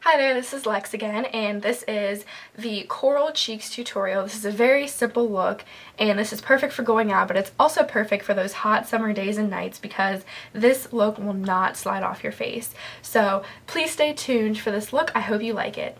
Hi there, this is Lex again, and this is the Coral Cheeks tutorial. This is a very simple look, and this is perfect for going out, but it's also perfect for those hot summer days and nights because this look will not slide off your face. So please stay tuned for this look. I hope you like it.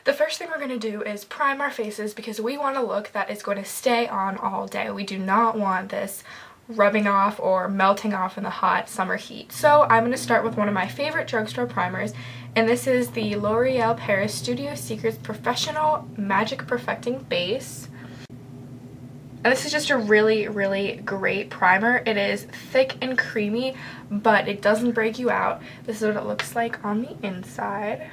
The first thing we're going to do is prime our faces because we want a look that is going to stay on all day. We do not want this rubbing off or melting off in the hot summer heat. So I'm going to start with one of my favorite drugstore primers, and this is the L'Oreal Paris Studio Secrets Professional Magic Perfecting Base. And this is just a really great primer. It is thick and creamy, but it doesn't break you out. This is what it looks like on the inside.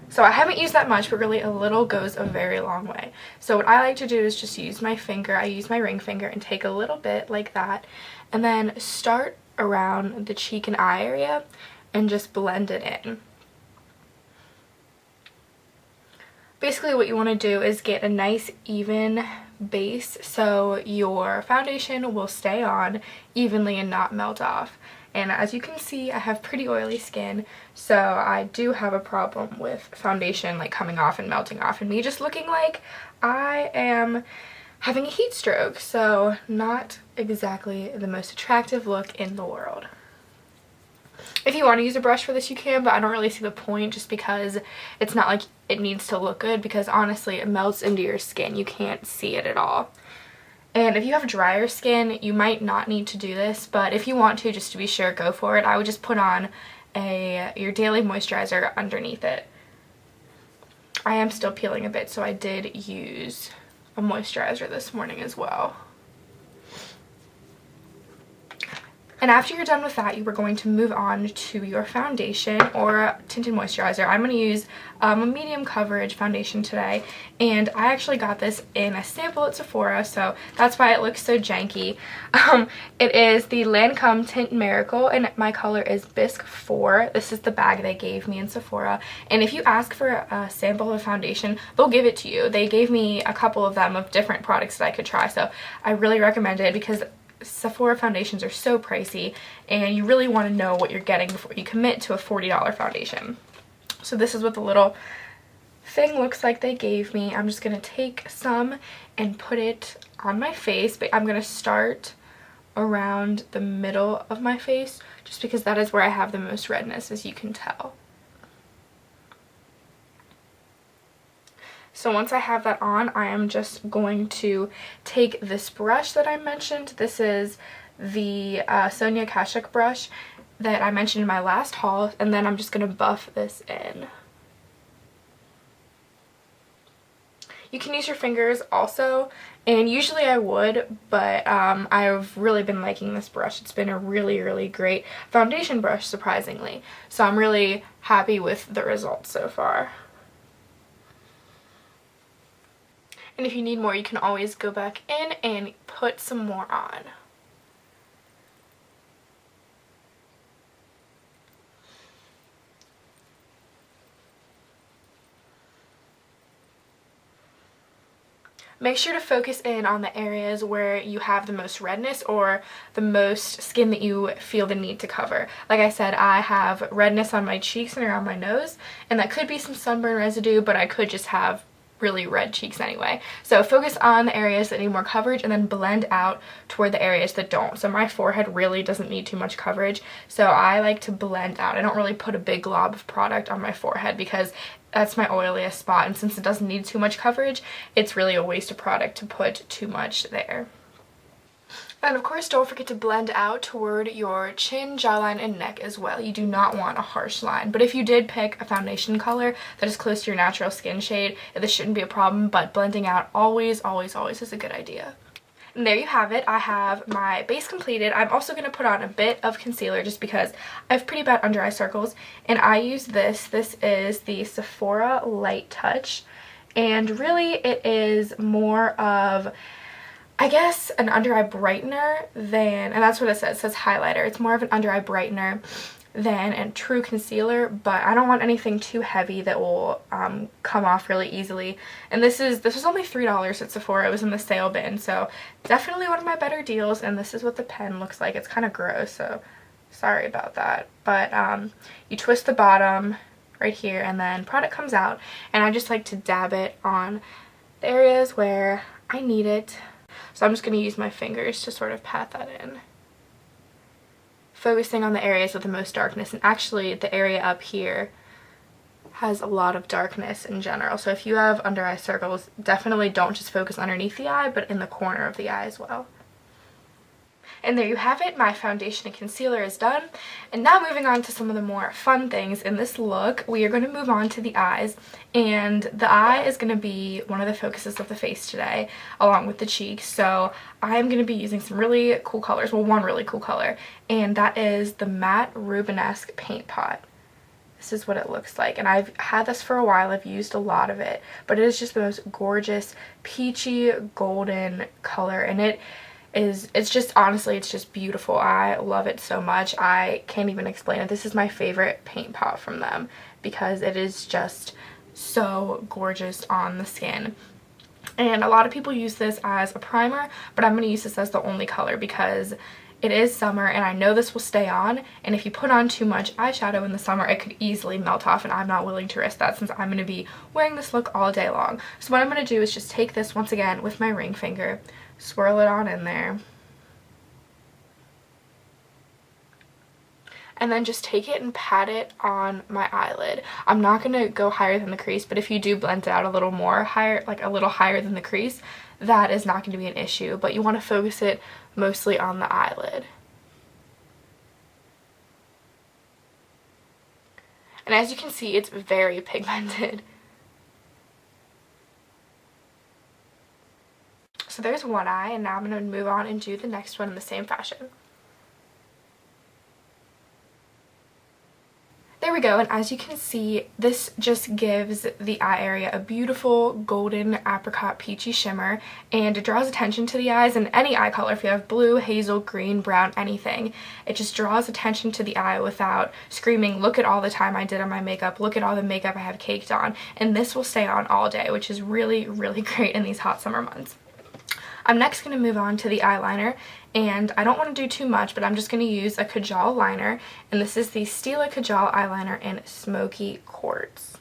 So I haven't used that much, but really a little goes a very long way. So what I like to do is just use my finger. I use my ring finger and take a little bit like that, and then start around the cheek and eye area and just blend it in. Basically what you want to do is get a nice even base so your foundation will stay on evenly and not melt off. And as you can see, I have pretty oily skin, so I do have a problem with foundation like coming off and melting off and me just looking like I am having a heat stroke. So not exactly the most attractive look in the world. If you want to use a brush for this, you can, but I don't really see the point just because it's not like it needs to look good, because honestly it melts into your skin. You can't see it at all. And if you have drier skin, you might not need to do this, but if you want to, just to be sure, go for it. I would just put on your daily moisturizer underneath it. I am still peeling a bit, so I did use a moisturizer this morning as well. And after you're done with that, you are going to move on to your foundation or tinted moisturizer. I'm going to use a medium coverage foundation today, and I actually got this in a sample at Sephora, so that's why it looks so janky. It is the Lancome Tint Miracle, and my color is Bisque 4. This is the bag they gave me in Sephora, and if you ask for a sample of foundation, they'll give it to you. They gave me a couple of them of different products that I could try, so I really recommend it because Sephora foundations are so pricey and you really want to know what you're getting before you commit to a $40 foundation. So this is what the little thing looks like they gave me. I'm just going to take some and put it on my face, but I'm going to start around the middle of my face just because that is where I have the most redness, as you can tell. So once I have that on, I am just going to take this brush that I mentioned. This is the Sonia Kashuk brush that I mentioned in my last haul, and then I'm just going to buff this in. You can use your fingers also, and usually I would, but I've really been liking this brush. It's been a really great foundation brush, surprisingly. So I'm really happy with the results so far. And if you need more, you can always go back in and put some more on. Make sure to focus in on the areas where you have the most redness or the most skin that you feel the need to cover. Like I said, I have redness on my cheeks and around my nose, and that could be some sunburn residue, but I could just have really red cheeks anyway. So focus on the areas that need more coverage and then blend out toward the areas that don't. So my forehead really doesn't need too much coverage, so I like to blend out. I don't really put a big glob of product on my forehead because that's my oiliest spot, and since it doesn't need too much coverage, it's really a waste of product to put too much there. And of course, don't forget to blend out toward your chin, jawline, and neck as well. You do not want a harsh line. But if you did pick a foundation color that is close to your natural skin shade, this shouldn't be a problem, but blending out always is a good idea. And there you have it. I have my base completed. I'm also going to put on a bit of concealer just because I have pretty bad under eye circles, and I use this. This is the Sephora Light Touch, and really it is more of, I guess, an under eye brightener than, and that's what it says highlighter. It's more of an under eye brightener than a true concealer, but I don't want anything too heavy that will come off really easily. And this was only $3 at Sephora. It was in the sale bin, so definitely one of my better deals. And this is what the pen looks like. It's kind of gross, so sorry about that. But you twist the bottom right here, and then product comes out, and I just like to dab it on the areas where I need it. So I'm just going to use my fingers to sort of pat that in, focusing on the areas with the most darkness. And actually the area up here has a lot of darkness in general, so if you have under eye circles, definitely don't just focus underneath the eye, but in the corner of the eye as well. And there you have it, my foundation and concealer is done. And now moving on to some of the more fun things in this look, we are going to move on to the eyes. And the eye is going to be one of the focuses of the face today, along with the cheeks. So I'm going to be using some really cool colors, well, one really cool color, and that is the Matte Rubenesque Paint Pot. This is what it looks like, and I've had this for a while. I've used a lot of it, but it is just the most gorgeous peachy golden color, and it's just, honestly, it's just beautiful. I love it so much. I can't even explain it. This is my favorite paint pot from them because it is just so gorgeous on the skin. And a lot of people use this as a primer, but I'm going to use this as the only color because it is summer and I know this will stay on, and if you put on too much eyeshadow in the summer, it could easily melt off, and I'm not willing to risk that since I'm going to be wearing this look all day long. So what I'm going to do is just take this once again with my ring finger, swirl it on in there, and then just take it and pat it on my eyelid. I'm not going to go higher than the crease, but if you do blend it out a little more higher, like a little higher than the crease, that is not going to be an issue, but you want to focus it mostly on the eyelid. And as you can see, it's very pigmented. So there's one eye, and now I'm going to move on and do the next one in the same fashion. There we go, and as you can see, this just gives the eye area a beautiful golden apricot peachy shimmer, and it draws attention to the eyes. And any eye color, if you have blue, hazel, green, brown, anything, it just draws attention to the eye without screaming, look at all the time I did on my makeup, look at all the makeup I have caked on. And this will stay on all day, which is really, really great in these hot summer months. I'm next going to move on to the eyeliner, and I don't want to do too much, but I'm just going to use a Kajal liner, and this is the Stila Kajal eyeliner in Smoky Quartz.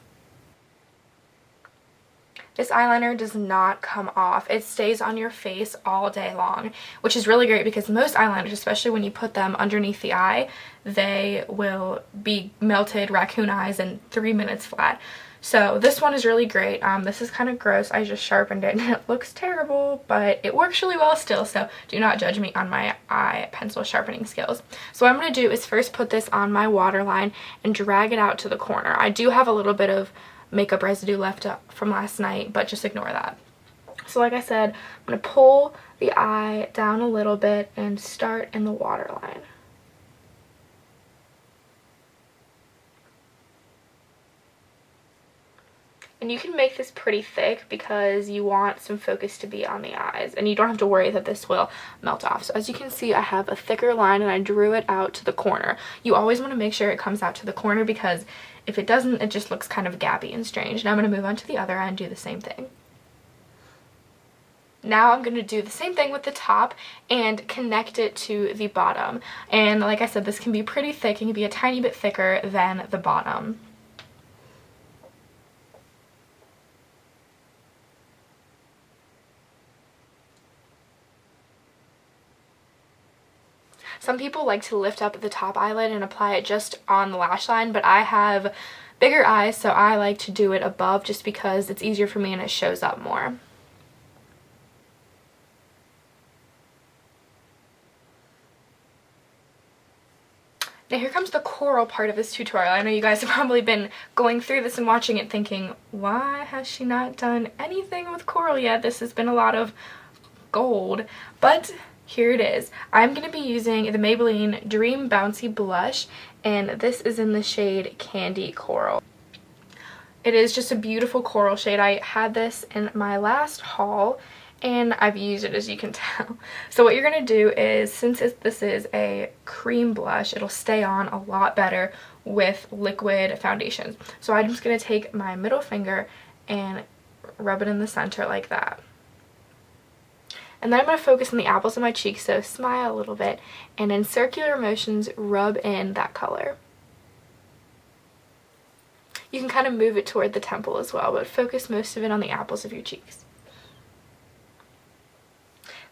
This eyeliner does not come off. It stays on your face all day long, which is really great because most eyeliners, especially when you put them underneath the eye, they will be melted raccoon eyes in 3 minutes flat. So this one is really great. This is kind of gross. I just sharpened it and it looks terrible, but it works really well still, so do not judge me on my eye pencil sharpening skills. So what I'm going to do is first put this on my waterline and drag it out to the corner. I do have a little bit of makeup residue left from last night, but just ignore that. So like I said, I'm going to pull the eye down a little bit and start in the waterline. And you can make this pretty thick because you want some focus to be on the eyes, and you don't have to worry that this will melt off. So as you can see, I have a thicker line and I drew it out to the corner. You always want to make sure it comes out to the corner because if it doesn't, it just looks kind of gappy and strange. Now I'm going to move on to the other eye and do the same thing. Now I'm going to do the same thing with the top and connect it to the bottom. And like I said, this can be pretty thick. It can be a tiny bit thicker than the bottom. Some people like to lift up the top eyelid and apply it just on the lash line, but I have bigger eyes, so I like to do it above just because it's easier for me and it shows up more. Now here comes the coral part of this tutorial. I know you guys have probably been going through this and watching it thinking, why has she not done anything with coral yet? This has been a lot of gold, but here it is. I'm going to be using the Maybelline Dream Bouncy Blush, and this is in the shade Candy Coral. It is just a beautiful coral shade. I had this in my last haul, and I've used it, as you can tell. So what you're going to do is, since this is a cream blush, it'll stay on a lot better with liquid foundations. So I'm just going to take my middle finger and rub it in the center like that. And then I'm going to focus on the apples of my cheeks, so smile a little bit, and in circular motions rub in that color. You can kind of move it toward the temple as well, but focus most of it on the apples of your cheeks.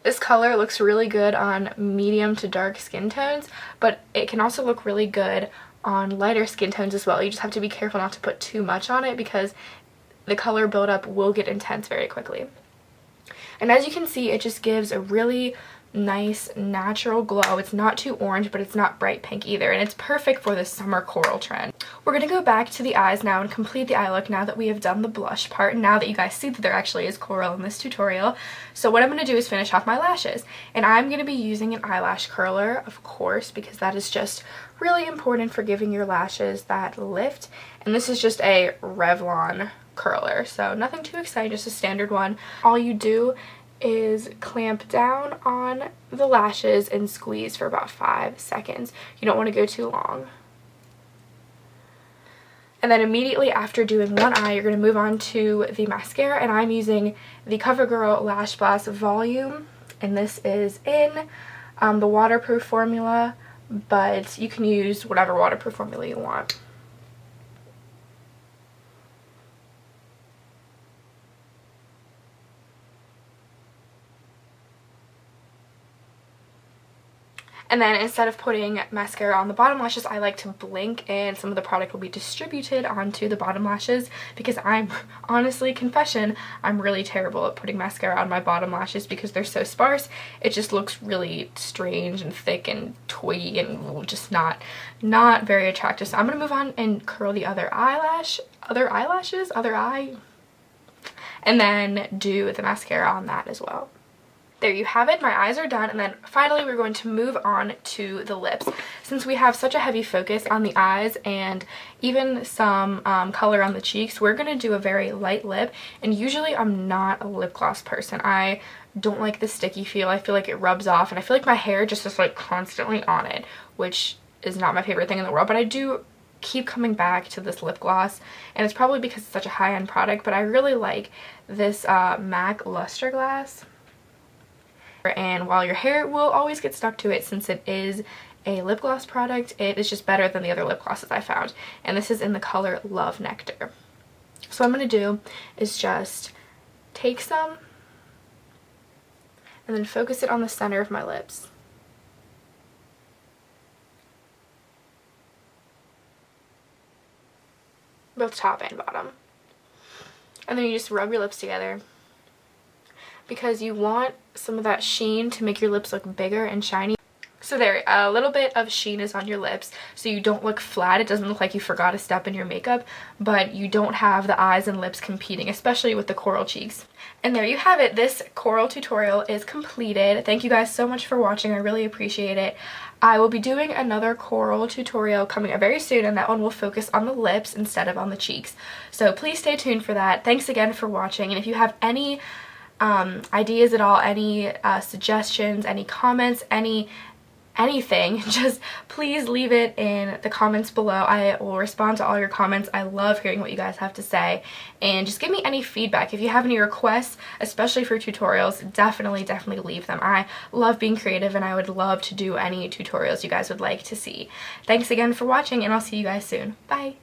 This color looks really good on medium to dark skin tones, but it can also look really good on lighter skin tones as well. You just have to be careful not to put too much on it because the color buildup will get intense very quickly. And as you can see, it just gives a really nice natural glow. It's not too orange, but it's not bright pink either, and it's perfect for the summer coral trend. We're going to go back to the eyes now and complete the eye look now that we have done the blush part, and now that you guys see that there actually is coral in this tutorial. So what I'm going to do is finish off my lashes, and I'm going to be using an eyelash curler, of course, because that is just really important for giving your lashes that lift. And this is just a Revlon curler, so nothing too exciting, just a standard one. All you do is clamp down on the lashes and squeeze for about 5 seconds. You don't want to go too long. And then immediately after doing one eye, you're going to move on to the mascara, and I'm using the CoverGirl Lash Blast Volume, and this is in the waterproof formula, but you can use whatever waterproof formula you want. And then instead of putting mascara on the bottom lashes, I like to blink, and some of the product will be distributed onto the bottom lashes because I'm, honestly, confession, I'm really terrible at putting mascara on my bottom lashes because they're so sparse. It just looks really strange and thick and toy and just not very attractive. So I'm going to move on and curl the other eye, and then do the mascara on that as well. There you have it. My eyes are done, and then finally we're going to move on to the lips. Since we have such a heavy focus on the eyes and even some color on the cheeks, we're going to do a very light lip, and usually I'm not a lip gloss person. I don't like the sticky feel. I feel like it rubs off, and I feel like my hair just is like constantly on it, which is not my favorite thing in the world, but I do keep coming back to this lip gloss, and it's probably because it's such a high-end product, but I really like this MAC Luster Glass. And while your hair will always get stuck to it, since it is a lip gloss product, it is just better than the other lip glosses I found. And this is in the color Love Nectar. So what I'm going to do is just take some and then focus it on the center of my lips. Both top and bottom. And then you just rub your lips together, because you want some of that sheen to make your lips look bigger and shiny. So there, a little bit of sheen is on your lips, so you don't look flat. It doesn't look like you forgot a step in your makeup, but you don't have the eyes and lips competing, especially with the coral cheeks. And there you have it. This coral tutorial is completed. Thank you guys so much for watching. I really appreciate it. I will be doing another coral tutorial coming up very soon, and that one will focus on the lips instead of on the cheeks. So please stay tuned for that. Thanks again for watching, and if you have any ideas at all, any suggestions, any comments, anything, just please leave it in the comments below. I will respond to all your comments. I love hearing what you guys have to say, and just give me any feedback. If you have any requests, especially for tutorials, definitely leave them. I love being creative, and I would love to do any tutorials you guys would like to see. Thanks again for watching, and I'll see you guys soon. Bye!